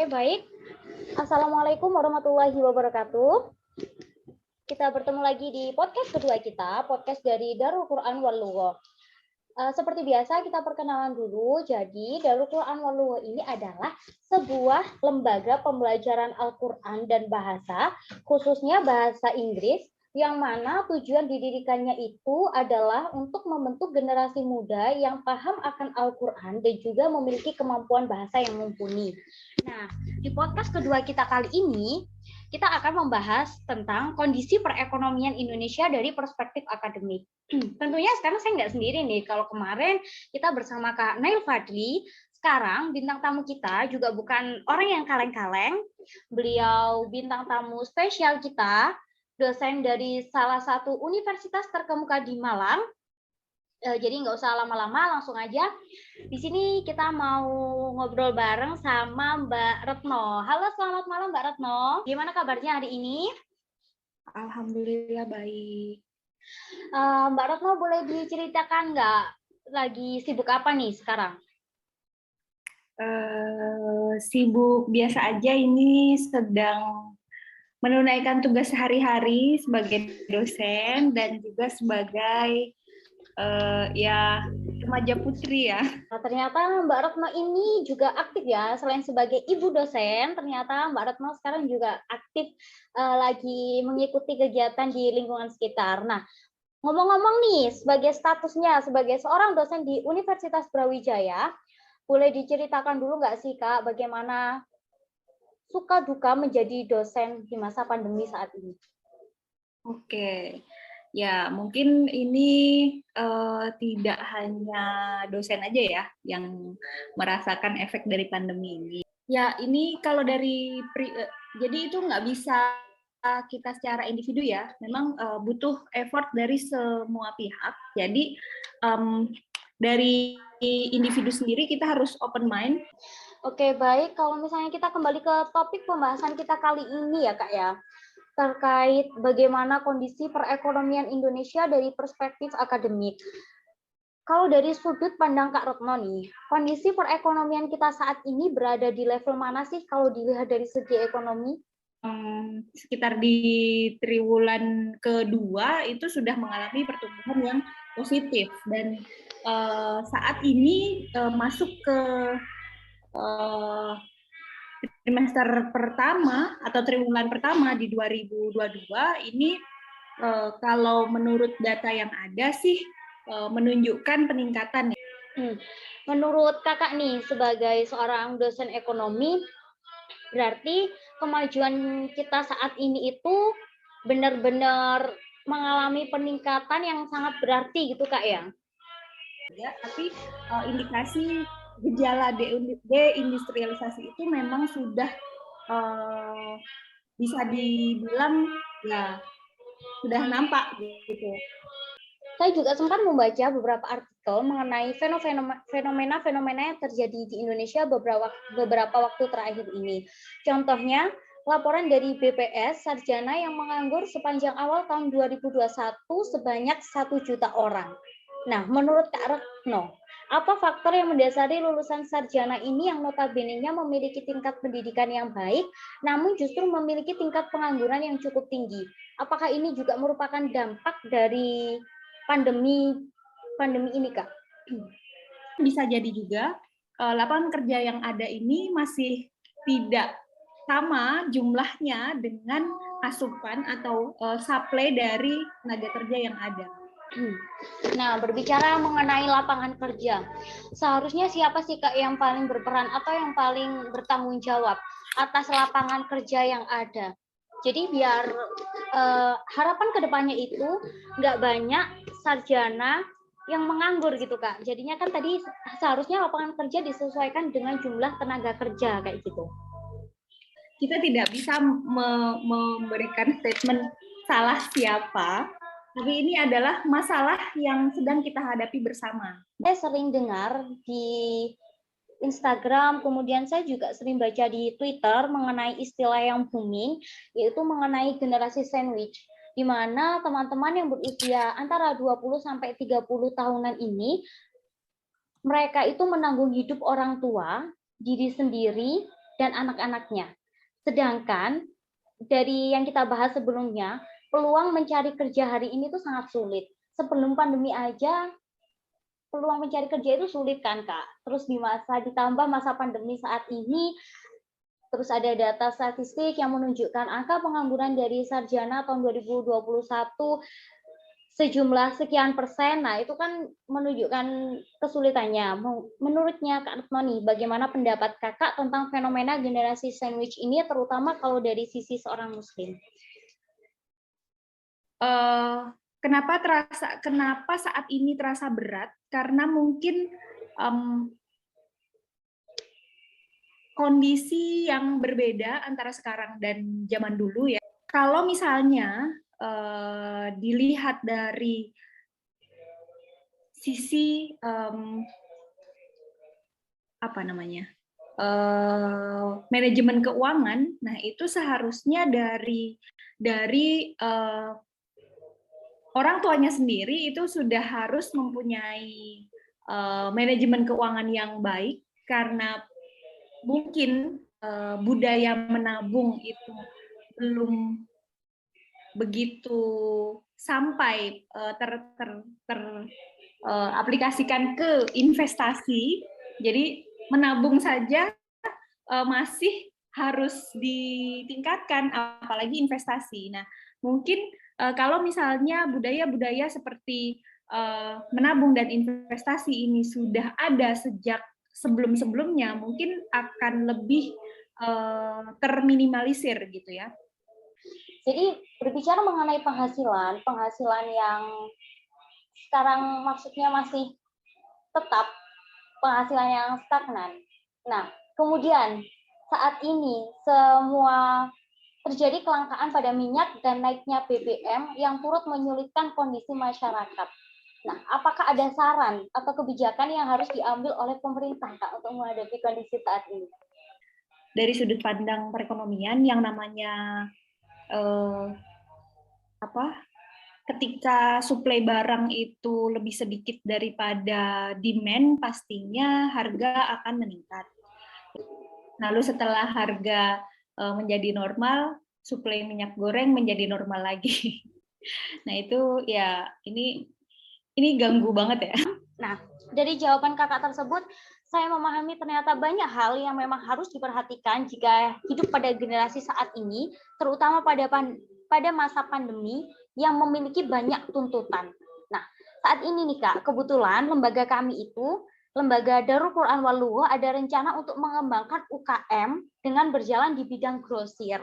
baik. Assalamualaikum warahmatullahi wabarakatuh. Kita bertemu lagi di podcast kedua kita, podcast dari Darul Quran wal Lugha. Seperti biasa kita perkenalan dulu. Jadi Darul Quran wal Lugha ini adalah sebuah lembaga pembelajaran Al-Quran dan bahasa, khususnya bahasa Inggris, yang mana tujuan didirikannya itu adalah untuk membentuk generasi muda yang paham akan Al-Quran dan juga memiliki kemampuan bahasa yang mumpuni. Nah, di podcast kedua kita kali ini, kita akan membahas tentang kondisi perekonomian Indonesia dari perspektif akademik. Tentunya sekarang saya nggak sendiri nih. Kalau kemarin kita bersama Kak Nail Fadli, sekarang bintang tamu kita juga bukan orang yang kaleng-kaleng. Beliau bintang tamu spesial kita, dosen dari salah satu universitas terkemuka di Malang. Jadi nggak usah lama-lama, langsung aja. Di sini kita mau ngobrol bareng sama Mbak Retno. Halo, selamat malam Mbak Retno. Gimana kabarnya hari ini? Alhamdulillah baik. Mbak Retno boleh diceritakan nggak lagi sibuk apa nih sekarang? Sibuk biasa aja, ini sedang menunaikan tugas sehari-hari sebagai dosen dan juga sebagai ya remaja putri ya. Nah, ternyata Mbak Retno ini juga aktif ya, selain sebagai ibu dosen, ternyata Mbak Retno sekarang juga aktif lagi mengikuti kegiatan di lingkungan sekitar. Nah, ngomong-ngomong nih, sebagai statusnya sebagai seorang dosen di Universitas Brawijaya, boleh diceritakan dulu nggak sih Kak, bagaimana suka duka menjadi dosen di masa pandemi saat ini? Oke, ya mungkin ini tidak hanya dosen aja ya yang merasakan efek dari pandemi ini. Ya ini kalau dari jadi itu nggak bisa kita secara individu ya, memang butuh effort dari semua pihak. Jadi dari individu sendiri kita harus open mind. Oke, baik. Kalau misalnya kita kembali ke topik pembahasan kita kali ini ya Kak ya, terkait bagaimana kondisi perekonomian Indonesia dari perspektif akademik. Kalau dari sudut pandang Kak Retno nih, kondisi perekonomian kita saat ini berada di level mana sih kalau dilihat dari segi ekonomi? Sekitar di triwulan kedua itu sudah mengalami pertumbuhan yang positif dan saat ini masuk ke trimester pertama atau triwulan pertama di 2022 ini kalau menurut data yang ada sih menunjukkan peningkatan. Menurut Kakak nih sebagai seorang dosen ekonomi, berarti kemajuan kita saat ini itu benar-benar mengalami peningkatan yang sangat berarti gitu Kak ya? Ya, tapi indikasi gejala deindustrialisasi itu memang sudah bisa dibilang ya sudah nampak gitu. Saya juga sempat membaca beberapa artikel mengenai fenomena-fenomena yang terjadi di Indonesia beberapa waktu terakhir ini. Contohnya, laporan dari BPS sarjana yang menganggur sepanjang awal tahun 2021 sebanyak 1 juta orang. Nah, menurut Kak Retno, apa faktor yang mendasari lulusan sarjana ini yang notabene-nya memiliki tingkat pendidikan yang baik, namun justru memiliki tingkat pengangguran yang cukup tinggi? Apakah ini juga merupakan dampak dari pandemi ini Kak? Bisa jadi juga lapangan kerja yang ada ini masih tidak sama jumlahnya dengan asupan atau supply dari tenaga kerja yang ada. Nah, berbicara mengenai lapangan kerja, seharusnya siapa sih Kak yang paling berperan atau yang paling bertanggung jawab atas lapangan kerja yang ada? Jadi biar harapan kedepannya itu nggak banyak sarjana yang menganggur gitu Kak. Jadinya kan tadi seharusnya lapangan kerja disesuaikan dengan jumlah tenaga kerja kayak gitu. Kita tidak bisa memberikan statement salah siapa, tapi ini adalah masalah yang sedang kita hadapi bersama. Saya sering dengar di Instagram, kemudian saya juga sering baca di Twitter mengenai istilah yang booming, yaitu mengenai generasi sandwich, di mana teman-teman yang berusia antara 20 sampai 30 tahunan ini, mereka itu menanggung hidup orang tua, diri sendiri, dan anak-anaknya. Sedangkan dari yang kita bahas sebelumnya, peluang mencari kerja hari ini tuh sangat sulit. Sebelum pandemi aja, peluang mencari kerja itu sulit kan, Kak. Terus ditambah masa pandemi saat ini, terus ada data statistik yang menunjukkan angka pengangguran dari sarjana tahun 2021 sejumlah sekian persen. Nah, itu kan menunjukkan kesulitannya. Menurutnya Kak Retno, bagaimana pendapat Kakak tentang fenomena generasi sandwich ini, terutama kalau dari sisi seorang Muslim? Kenapa saat ini terasa berat? Karena mungkin kondisi yang berbeda antara sekarang dan zaman dulu ya. Kalau misalnya dilihat dari sisi apa namanya manajemen keuangan, nah itu seharusnya dari orang tuanya sendiri itu sudah harus mempunyai manajemen keuangan yang baik, karena mungkin budaya menabung itu belum begitu sampai aplikasikan ke investasi. Jadi menabung saja masih harus ditingkatkan, apalagi investasi. Nah, mungkin kalau misalnya budaya-budaya seperti menabung dan investasi ini sudah ada sejak sebelum-sebelumnya, mungkin akan lebih terminimalisir gitu ya. Jadi berbicara mengenai penghasilan yang sekarang maksudnya masih tetap penghasilan yang stagnan. Nah, kemudian saat ini semua terjadi kelangkaan pada minyak dan naiknya BBM yang turut menyulitkan kondisi masyarakat. Nah, apakah ada saran atau kebijakan yang harus diambil oleh pemerintah, Kak, untuk menghadapi kondisi saat ini? Dari sudut pandang perekonomian, yang namanya ketika suplai barang itu lebih sedikit daripada demand, pastinya harga akan meningkat. Lalu setelah harga menjadi normal, suplai minyak goreng menjadi normal lagi. Nah itu ya ini ganggu banget ya. Nah, dari jawaban kakak tersebut, saya memahami ternyata banyak hal yang memang harus diperhatikan jika hidup pada generasi saat ini, terutama pada masa pandemi yang memiliki banyak tuntutan. Nah, saat ini nih Kak, kebetulan lembaga kami itu, Lembaga Darul Quran wal Lughoh, ada rencana untuk mengembangkan UKM dengan berjalan di bidang grosir.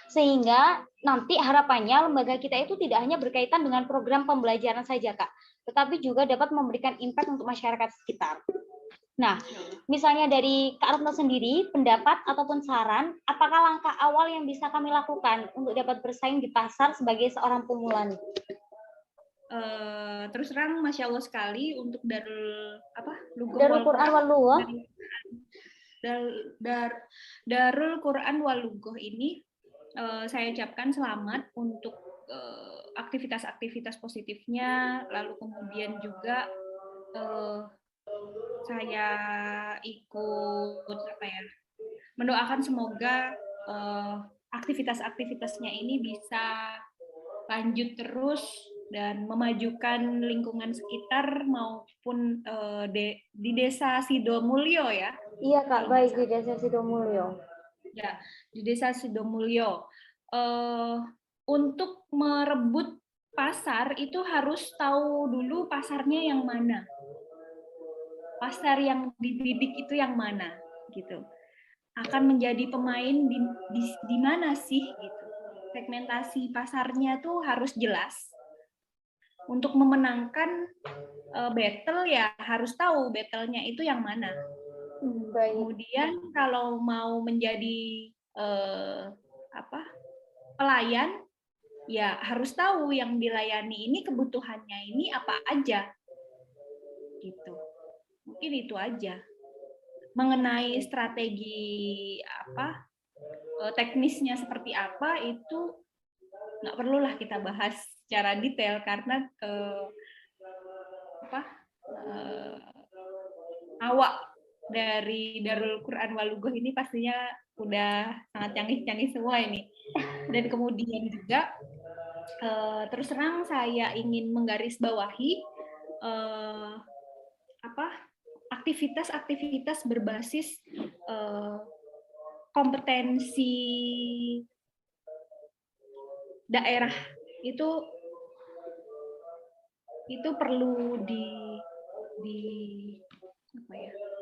Sehingga nanti harapannya lembaga kita itu tidak hanya berkaitan dengan program pembelajaran saja, Kak, tetapi juga dapat memberikan impact untuk masyarakat sekitar. Nah, misalnya dari Kak Retno sendiri, pendapat ataupun saran, apakah langkah awal yang bisa kami lakukan untuk dapat bersaing di pasar sebagai seorang pemula nih? Terus terang, Masya Allah sekali untuk Darul Quran wal Lughoh. Darul Quran wal Lughoh ini saya ucapkan selamat untuk aktivitas-aktivitas positifnya, lalu kemudian juga saya ikut mendoakan semoga aktivitas-aktivitasnya ini bisa lanjut terus dan memajukan lingkungan sekitar maupun di Desa Sidomulyo ya. Iya Kak, baik, di Desa Sidomulyo. Ya, di Desa Sidomulyo. Untuk merebut pasar itu harus tahu dulu pasarnya yang mana. Pasar yang dibidik itu yang mana gitu. Akan menjadi pemain di mana sih gitu. Segmentasi pasarnya tuh harus jelas. Untuk memenangkan battle ya harus tahu battle-nya itu yang mana. Kemudian kalau mau menjadi pelayan, ya harus tahu yang dilayani ini kebutuhannya ini apa aja, gitu. Mungkin itu aja. Mengenai strategi teknisnya seperti apa itu nggak perlulah kita bahas secara detail karena awak dari Darul Quran wal Lughoh ini pastinya udah sangat canggih-canggih semua ini. Dan kemudian juga terus terang saya ingin menggarisbawahi aktivitas-aktivitas berbasis kompetensi daerah itu perlu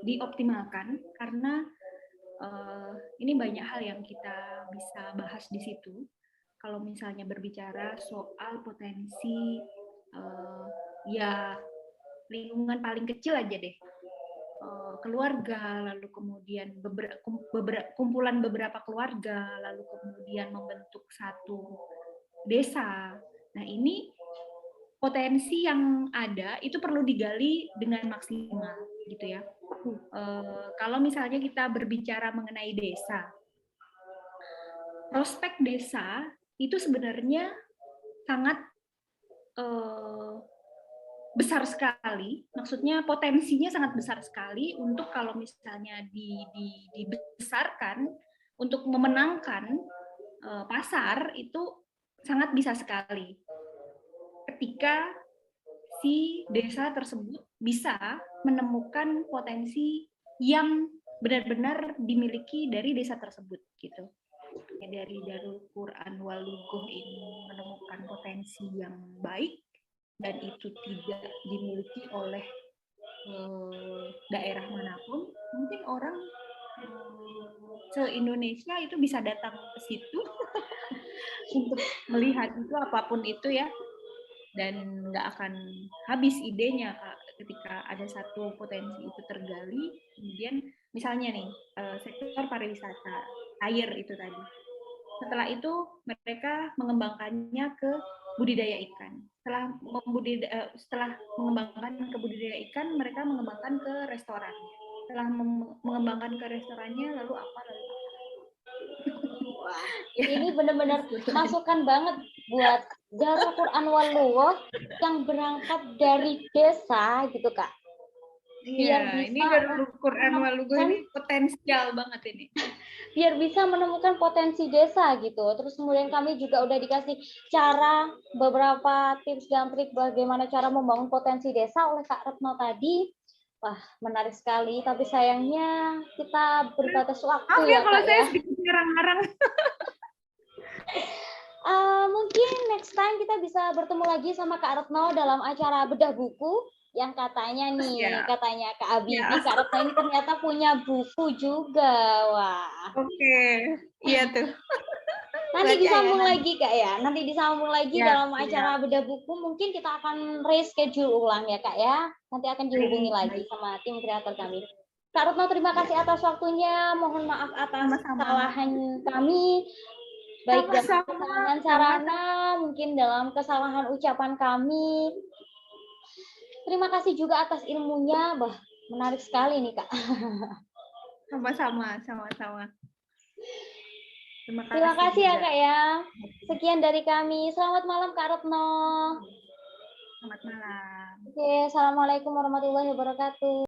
dioptimalkan karena ini banyak hal yang kita bisa bahas di situ. Kalau misalnya berbicara soal potensi ya lingkungan paling kecil aja deh, keluarga, lalu kemudian kumpulan beberapa keluarga, lalu kemudian membentuk satu desa. Nah, ini potensi yang ada itu perlu digali dengan maksimal gitu ya. Kalau misalnya kita berbicara mengenai desa, prospek desa itu sebenarnya sangat besar sekali, maksudnya potensinya sangat besar sekali untuk kalau misalnya dibesarkan untuk memenangkan pasar itu sangat bisa sekali ketika si desa tersebut bisa menemukan potensi yang benar-benar dimiliki dari desa tersebut gitu. Dari Darul Quran wal Lughoh ini menemukan potensi yang baik dan itu tidak dimiliki oleh daerah manapun, mungkin orang se-Indonesia itu bisa datang ke situ untuk melihat itu apapun itu ya, dan nggak akan habis idenya Kak, ketika ada satu potensi itu tergali. Kemudian misalnya nih sektor pariwisata air itu tadi, setelah itu mereka mengembangkannya ke budidaya ikan. Setelah mengembangkan ke budidaya ikan, mereka mengembangkan ke restoran. Setelah mengembangkan ke restorannya, lalu apa? Wah, ini benar-benar masukan banget buat Darul Quran wal Lughoh yang berangkat dari desa gitu Kak. Iya, ini Darul Quran wal Lughoh ini potensial banget ini. Biar bisa menemukan potensi desa gitu. Terus kemudian kami juga udah dikasih cara, beberapa tips dan trik bagaimana cara membangun potensi desa oleh Kak Retno tadi. Wah, menarik sekali. Tapi sayangnya kita berbatas waktu ya kalau Kak saya ya. sedikit ngarang-ngarang. Mungkin next time kita bisa bertemu lagi sama Kak Retno dalam acara bedah buku. Yang katanya nih, katanya Kak Abibi, Kak Retno ini ternyata punya buku juga. Wah. Oke, iya tuh. Nanti disambung lagi Kak ya. Nanti disambung lagi dalam acara bedah buku. Mungkin kita akan reschedule ulang ya Kak ya. Nanti akan dihubungi lagi sama tim kreator kami. Kak Retno, terima kasih atas waktunya. Mohon maaf atas kesalahan kami. Baik dalam kesalahan sarana, mungkin dalam kesalahan ucapan kami. Terima kasih juga atas ilmunya. Bah, menarik sekali nih Kak. Sama-sama. Terima kasih ya Kak ya. Sekian dari kami. Selamat malam Kak Retno. Selamat malam. Oke, assalamualaikum warahmatullahi wabarakatuh.